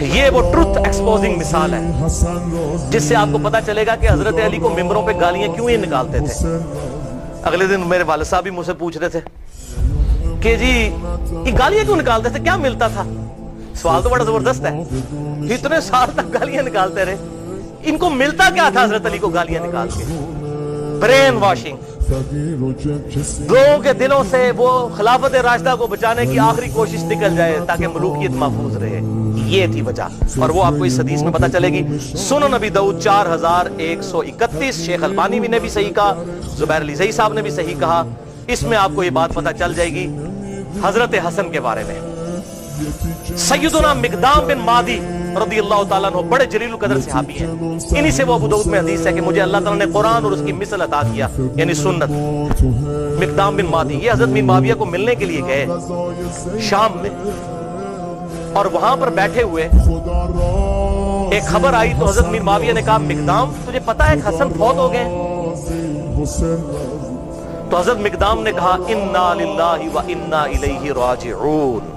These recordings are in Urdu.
یہ وہ ٹروتھ ایکسپوزنگ مثال ہے جس سے آپ کو پتا چلے گا کہ حضرت علی کو ممبروں پہ گالیاں کیوں ہی نکالتے تھے۔ اگلے دن میرے والد صاحب بھی مجھ سے پوچھ رہے تھے کہ جی یہ گالیاں کیوں نکالتے تھے، کیا ملتا تھا؟ سوال تو بڑا زبردست ہے، اتنے سال تک گالیاں نکالتے رہے، ان کو ملتا کیا تھا حضرت علی کو گالیاں نکال کے؟ برین واشنگ، لوگوں کے دلوں سے وہ خلافت راشدہ کو بچانے کی آخری کوشش نکل جائے تاکہ ملوکیت محفوظ رہے، یہ تھی وجہ۔ اور وہ آپ کو اس حدیث میں پتہ چلے گی، سنن نبی داؤد 4131، شیخ البانی بھی نے بھی صحیح کہا، زبیر علی زئی صاحب نے بھی صحیح کہا۔ اس میں آپ کو یہ بات پتہ چل جائے گی حضرت حسن کے بارے میں۔ سیدنا مقدام بن مادی رضی اللہ تعالیٰ عنہ بڑے جلیل القدر صحابی ہیں، انہی سے وہ ابو داؤد میں حدیث ہے کہ مجھے اللہ تعالیٰ نے قرآن اور اس کی مثل عطا کیا، یعنی سنت۔ مقدام بن مادی یہ حضرت میر معاویہ کو ملنے کے لیے گئے شام میں، اور وہاں پر بیٹھے ہوئے ایک خبر آئی تو حضرت میر معاویہ نے کہا مقدام تجھے پتا ہے کہ حسن فوت ہو گئے؟ تو حضرت مقدام نے کہا انا للہ و انا الیہ راجعون۔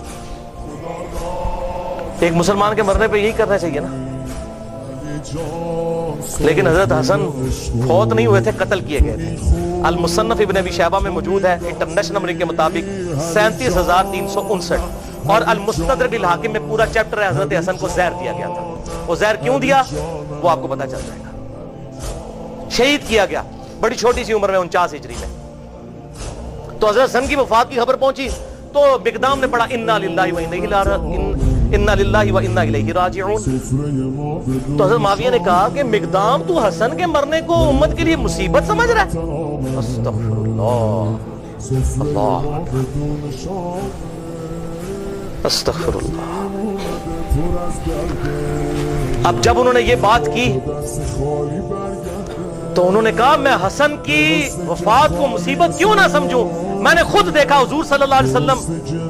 ایک مسلمان کے مرنے پہ یہی کرنا چاہیے نا، لیکن حضرت حسن فوت نہیں ہوئے تھے، قتل کیے گئے تھے۔ المصنف ابن ابی شیبہ میں موجود ہے انٹرنیشنل نمبر کے مطابق 37,359، اور المستدرک الحاکم میں پورا چیپٹر ہے حضرت حسن کو زہر دیا گیا تھا۔ وہ زہر کیوں دیا وہ آپ کو پتا چل جائے گا۔ شہید کیا گیا بڑی چھوٹی سی عمر میں 49 ہجری میں۔ تو حضرت حسن کی وفات کی خبر پہنچی تو مقدام نے پڑھا انا للہ و انا الیہ راجعون۔ تو حضرت معاویہ نے کہا کہ مقدام تو حسن کے مرنے کو امت کے لیے مصیبت سمجھ رہا ہے؟ استغفر اللہ، اللہ استغفر اللہ۔ اب جب انہوں نے یہ بات کی تو انہوں نے کہا میں حسن کی وفات کو مصیبت کیوں نہ سمجھوں، میں نے خود دیکھا حضور صلی اللہ علیہ وسلم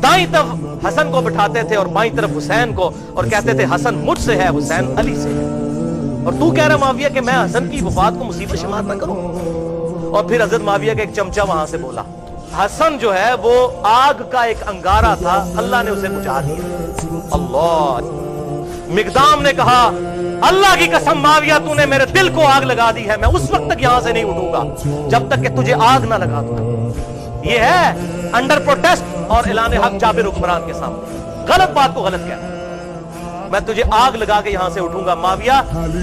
دائیں طرف حسن کو بٹھاتے تھے اور بائیں طرف حسین کو، اور کہتے تھے حسن مجھ سے ہے حسین علی سے ہے، اور تو کہہ رہا معاویہ کہ میں حسن کی وفات کو مصیبت شمار نہ کروں؟ اور پھر حضرت معاویہ کا ایک چمچہ وہاں سے بولا، حسن جو ہے وہ آگ کا ایک انگارہ تھا، اللہ نے اسے بجھا دیا۔ اللہ۔ مقدام نے کہا اللہ کی قسم معاویہ تو نے میرے دل کو آگ لگا دی ہے، میں اس وقت تک یہاں سے نہیں اٹھوں گا جب تک کہ تجھے آگ نہ لگا دوں۔ یہ ہے انڈر پروٹیسٹ اور اعلان حق جابر حکمران کے سامنے، غلط بات کو غلط کہنا، میں تجھے آگ لگا کے یہاں سے اٹھوں گا۔ معاویہ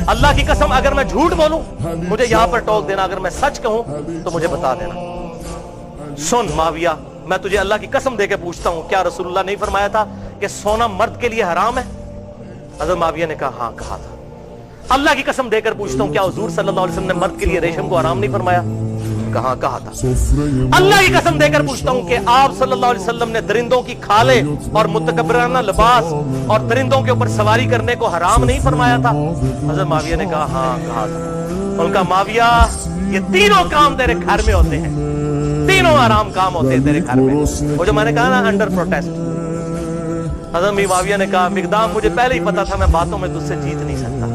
اللہ کی قسم اگر میں جھوٹ بولوں مجھے یہاں پر ٹوک دینا، اگر میں سچ کہوں تو مجھے بتا دینا۔ سن معاویہ میں تجھے اللہ کی قسم دے کے پوچھتا ہوں، کیا رسول اللہ نہیں فرمایا تھا کہ سونا مرد کے لیے حرام ہے؟ حضرت معاویہ نے کہا ہاں کہا تھا۔ اللہ کی قسم دے کر پوچھتا ہوں، کیا حضور صلی اللہ علیہ وسلم نے مرد کے لیے ریشم کو حرام نہیں فرمایا؟ کہاں کہا تھا۔ اللہ کی قسم دے کر پوچھتا ہوں کہ آپ صلی اللہ علیہ وسلم نے درندوں کی کھالیں اور متکبرانہ لباس اور درندوں کے اوپر سواری کرنے کو حرام نہیں فرمایا تھا؟ حضرت معاویہ نے کہا ہاں کہا تھا۔ ان کا معاویہ یہ تینوں کام تیرے گھر میں ہوتے ہیں، تینوں حرام کام ہوتے ہیں تیرے گھر میں، وہ جو میں نے کہا نا انڈر پروٹیسٹ۔ حضرت معاویہ نے کہا مقدام مجھے پہلے ہی پتا تھا میں باتوں میں تجھ سے جیت نہیں سکتا۔